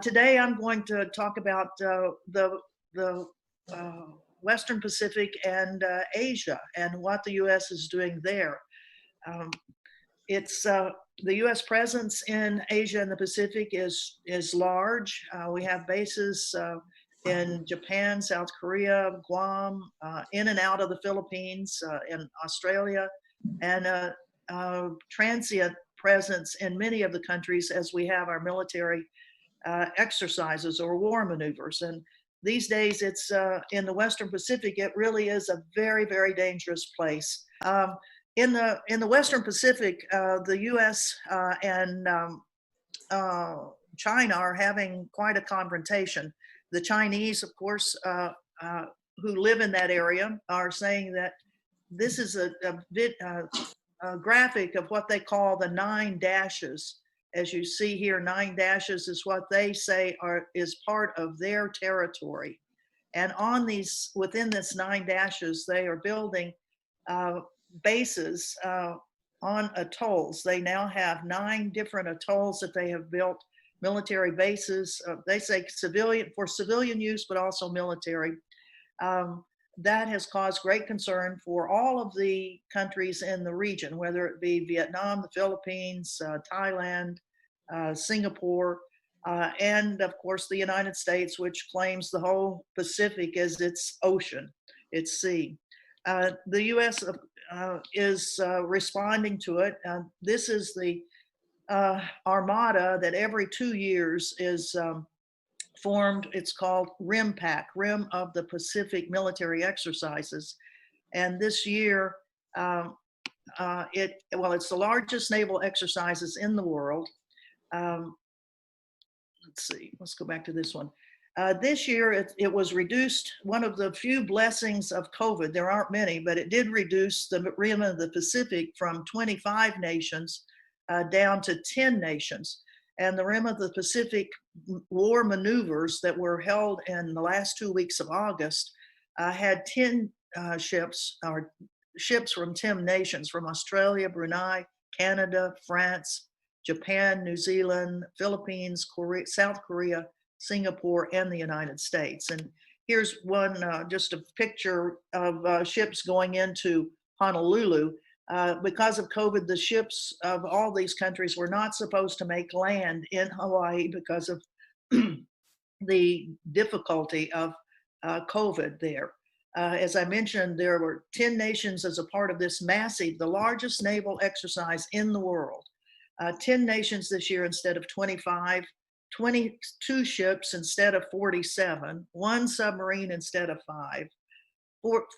Today I'm going to talk about the uh, Western Pacific and Asia and what the U.S. is doing there. Um, it's the U.S. presence in Asia and the Pacific is large. We have bases in Japan, South Korea, Guam, in and out of the Philippines, in Australia, and transient presence in many of the countries as we have our military exercises or war maneuvers. And these days, it's in the Western Pacific. It really is a very, very dangerous place. In the Western Pacific, the U.S. and China are having quite a confrontation. The Chinese, of course, who live in that area, are saying that this is a graphic of what they call the 9 dashes. As you see here, 9 dashes is what they say is part of their territory. And on these, within this 9 dashes, they are building bases on atolls. They now have 9 different atolls that they have built, military bases. They say for civilian use, but also military. That has caused great concern for all of the countries in the region, whether it be Vietnam, the Philippines, Thailand, Singapore, and of course the United States, which claims the whole Pacific as its ocean, its sea. The U.S. is responding to it. This is the armada that every 2 years is formed. It's called RIMPAC, Rim of the Pacific Military Exercises. And this year, it's the largest naval exercises in the world. Let's see, let's go back to this one. This year, it was reduced, one of the few blessings of COVID. There aren't many, but it did reduce the Rim of the Pacific from 25 nations down to 10 nations. And the Rim of the Pacific war maneuvers that were held in the last 2 weeks of August had 10 ships from 10 nations, from Australia, Brunei, Canada, France, Japan, New Zealand, Philippines, South Korea, Singapore, and the United States. And here's one, just a picture of ships going into Honolulu. Because of COVID, the ships of all these countries were not supposed to make land in Hawaii because of the difficulty of COVID there. As I mentioned, there were 10 nations as a part of this massive, the largest naval exercise in the world. 10 nations this year instead of 25, 22 ships instead of 47, 1 submarine instead of 5,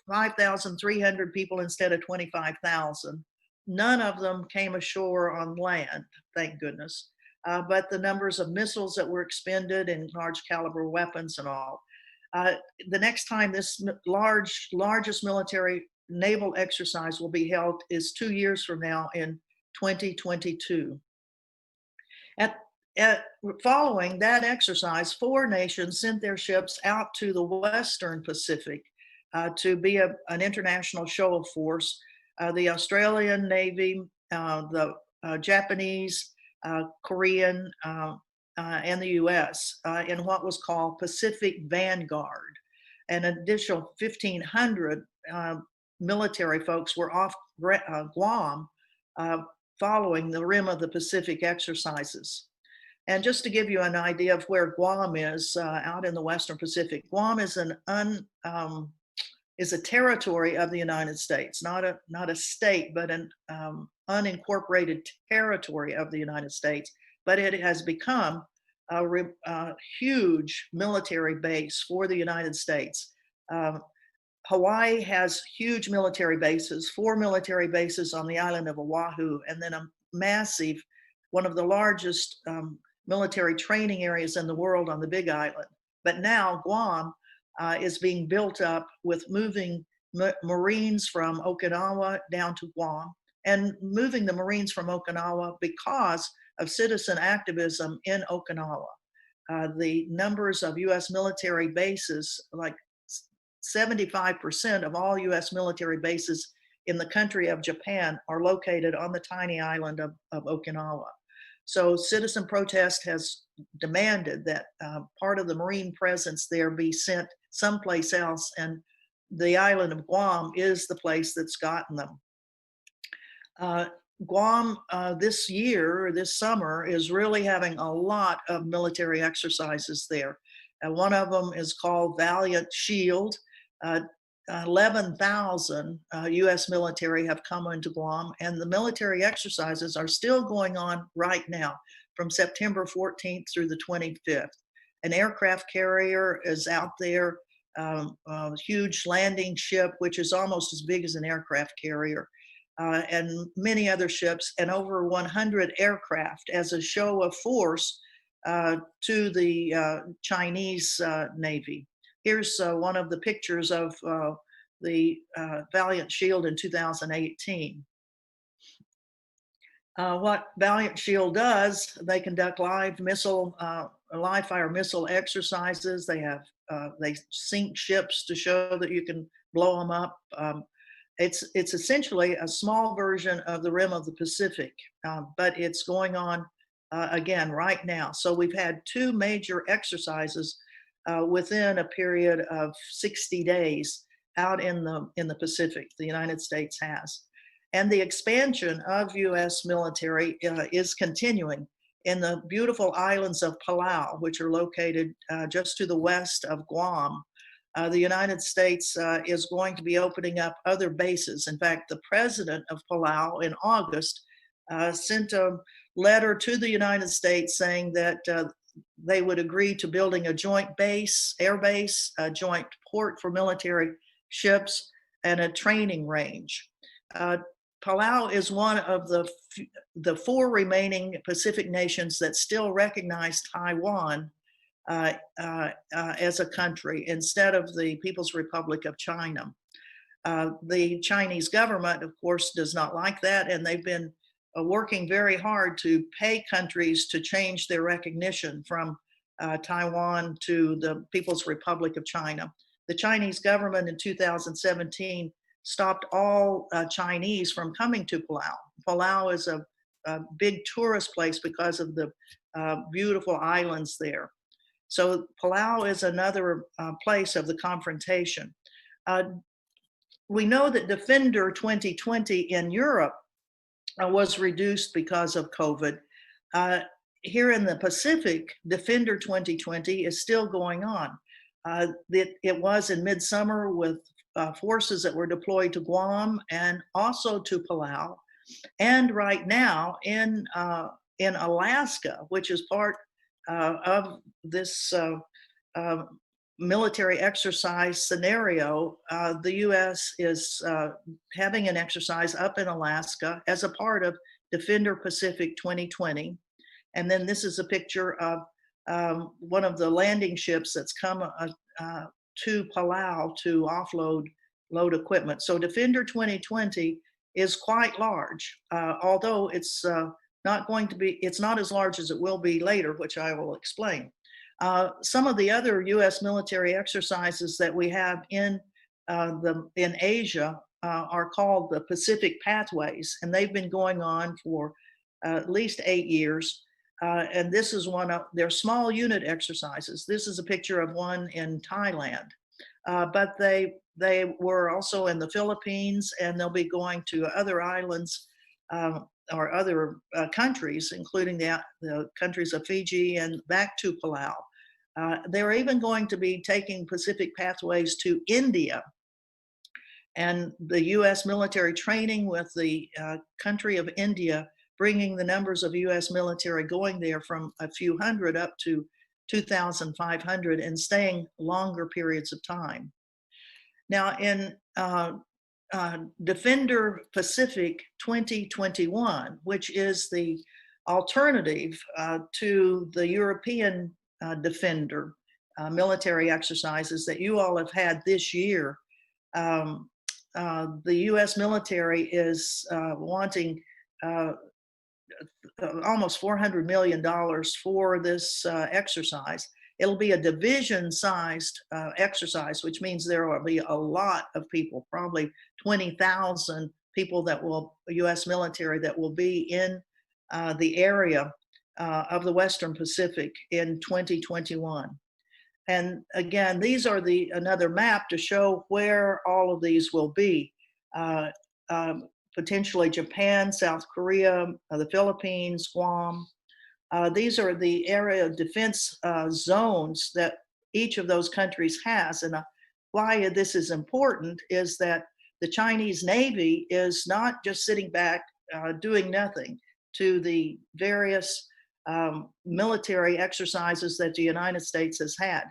5,300 people instead of 25,000. None of them came ashore on land, thank goodness. But the numbers of missiles that were expended and large caliber weapons and all. The next time this largest military naval exercise will be held is 2 years from now in 2022. Following that exercise, 4 nations sent their ships out to the Western Pacific to be an international show of force. The Australian Navy, the Japanese, Korean, and the US in what was called Pacific Vanguard. An additional 1,500 military folks were off Guam following the Rim of the Pacific exercises. And just to give you an idea of where Guam is out in the Western Pacific, Guam is is a territory of the United States, not a state, but an unincorporated territory of the United States. But it has become a huge military base for the United States. Hawaii has huge military bases, 4 military bases on the island of Oahu, and then a massive, one of the largest military training areas in the world on the Big Island. But now Guam is being built up with moving Marines from Okinawa down to Guam, and moving the Marines from Okinawa because of citizen activism in Okinawa. The numbers of US military bases, like 75% of all US military bases in the country of Japan, are located on the tiny island of Okinawa. So citizen protest has demanded that part of the Marine presence there be sent someplace else, and the island of Guam is the place that's gotten them. Guam this year, this summer, is really having a lot of military exercises there. One of them is called Valiant Shield. 11,000 US military have come into Guam, and the military exercises are still going on right now from September 14th through the 25th. An aircraft carrier is out there, a huge landing ship, which is almost as big as an aircraft carrier, and many other ships, and over 100 aircraft as a show of force to the Chinese Navy. Here's one of the pictures of the Valiant Shield in 2018. What Valiant Shield does, they conduct live fire missile exercises. They sink ships to show that you can blow them up. It's essentially a small version of the rim of the Pacific, but it's going on again right now. So we've had two major exercises within a period of 60 days out in the Pacific. The United States has. And the expansion of US military is continuing in the beautiful islands of Palau, which are located just to the west of Guam. The United States is going to be opening up other bases. In fact, the president of Palau in August sent a letter to the United States saying that they would agree to building a joint base, air base, a joint port for military ships, and a training range. Palau is one of the four remaining Pacific nations that still recognize Taiwan as a country instead of the People's Republic of China. The Chinese government, of course, does not like that, and they've been working very hard to pay countries to change their recognition from Taiwan to the People's Republic of China. The Chinese government in 2017 stopped all Chinese from coming to Palau. Palau is a big tourist place because of the beautiful islands there. So Palau is another place of the confrontation. We know that Defender 2020 in Europe was reduced because of COVID. Here in the Pacific, Defender 2020 is still going on. It was in midsummer with forces that were deployed to Guam and also to Palau, and right now in Alaska, which is part of this military exercise scenario. The U.S. is having an exercise up in Alaska as a part of Defender Pacific 2020. And then this is a picture of one of the landing ships that's come to Palau to offload equipment. So Defender 2020 is quite large, although it's it's not as large as it will be later, which I will explain. Some of the other U.S. military exercises that we have in Asia are called the Pacific Pathways, and they've been going on for at least 8 years. And this is one of their small unit exercises. This is a picture of one in Thailand, but they were also in the Philippines, and they'll be going to other islands or other countries, including the countries of Fiji and back to Palau. They're even going to be taking Pacific Pathways to India. And the U.S. military training with the country of India, bringing the numbers of U.S. military going there from a few hundred up to 2,500 and staying longer periods of time. Now in Defender Pacific 2021, which is the alternative to the European Defender military exercises that you all have had this year, the U.S. military is wanting almost $400 million for this exercise. It'll be a division-sized exercise, which means there will be a lot of people, probably 20,000 people U.S. military that will be in the area. of the Western Pacific in 2021. And again, these are another map to show where all of these will be. Uh, Potentially Japan, South Korea, the Philippines, Guam. These are the area of defense zones that each of those countries has. And why this is important is that the Chinese Navy is not just sitting back doing nothing to the various military exercises that the United States has had.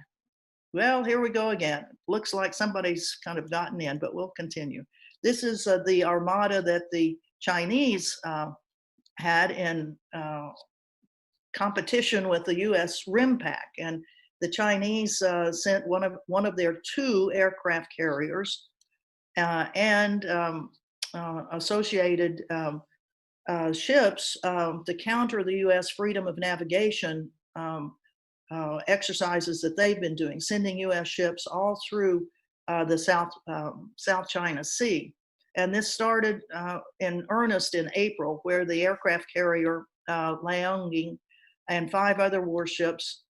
Well, here we go again. Looks like somebody's kind of gotten in, but we'll continue. This is the armada that the Chinese had in competition with the U.S. RIMPAC, and the Chinese sent one of their 2 aircraft carriers and associated ships to counter the U.S. freedom of navigation exercises that they've been doing, sending U.S. ships all through the South China Sea. And this started in earnest in April, where the aircraft carrier Liaoning and 5 other warships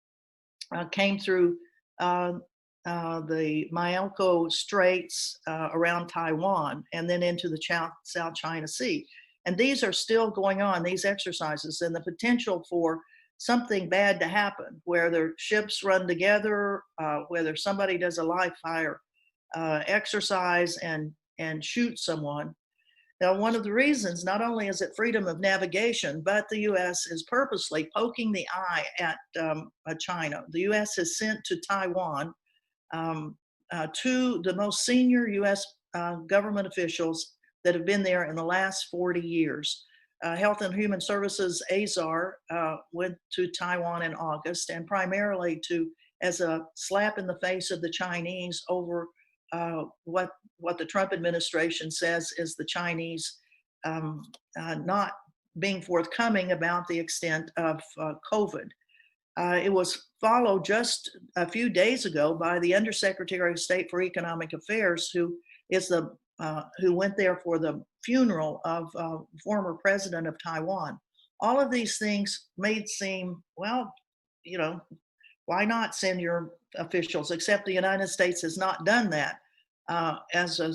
came through the Malacca Straits around Taiwan and then into the South China Sea. And these are still going on, these exercises, and the potential for something bad to happen, where their ships run together, whether somebody does a live fire exercise and shoot someone. Now, one of the reasons, not only is it freedom of navigation, but the U.S. is purposely poking the eye at China. The U.S. has sent to Taiwan 2 the most senior U.S. Government officials that have been there in the last 40 years. Health and Human Services Azar went to Taiwan in August, and primarily as a slap in the face of the Chinese over what the Trump administration says is the Chinese not being forthcoming about the extent of COVID. It was followed just a few days ago by the Undersecretary of State for Economic Affairs, who went there for the funeral of former president of Taiwan. All of these things made seem, well, why not send your officials? Except the United States has not done that as a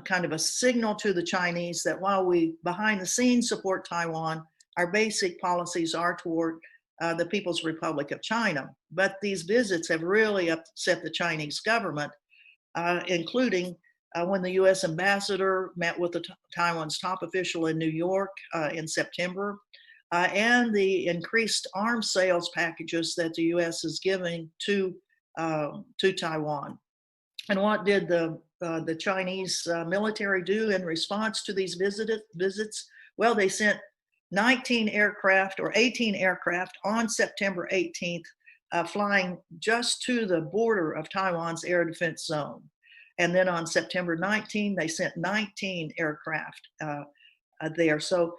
kind of a signal to the Chinese that while we behind the scenes support Taiwan, our basic policies are toward the People's Republic of China. But these visits have really upset the Chinese government, including when the U.S. ambassador met with Taiwan's top official in New York in September, and the increased arms sales packages that the U.S. is giving to Taiwan. And what did the Chinese military do in response to these visits? Well, they sent 19 aircraft or 18 aircraft on September 18th, flying just to the border of Taiwan's air defense zone. And then on September 19, they sent 19 aircraft there. So,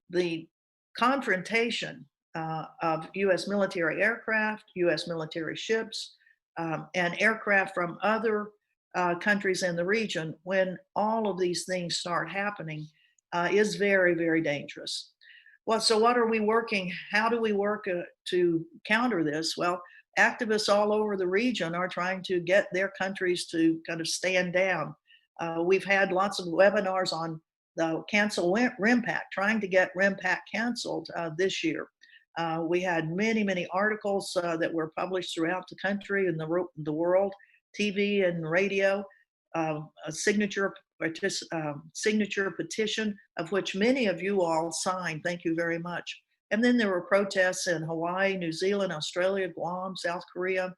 the confrontation of U.S. military aircraft, U.S. military ships, and aircraft from other countries in the region, when all of these things start happening, is very, very dangerous. Well, so what are we working? How do we work to counter this? Well, activists all over the region are trying to get their countries to kind of stand down. We've had lots of webinars on the cancel RIMPAC, trying to get RIMPAC canceled this year. We had many, many articles that were published throughout the country and the world, TV and radio, a signature petition, of which many of you all signed. Thank you very much. And then there were protests in Hawaii, New Zealand, Australia, Guam, South Korea,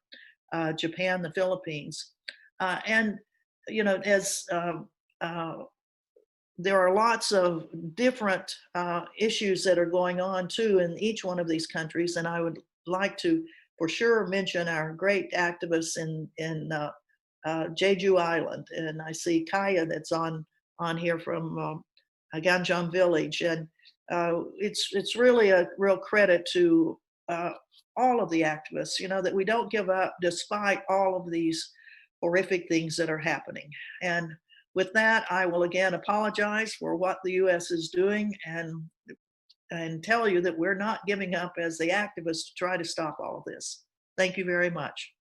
Japan, the Philippines. And, as there are lots of different issues that are going on too in each one of these countries. And I would like to for sure mention our great activists in Jeju Island. And I see Kaya that's on here from Ganjam Village. And it's really a real credit to all of the activists, that we don't give up despite all of these horrific things that are happening. And with that, I will again apologize for what the U.S. is doing, and and tell you that we're not giving up as the activists to try to stop all of this. Thank you very much.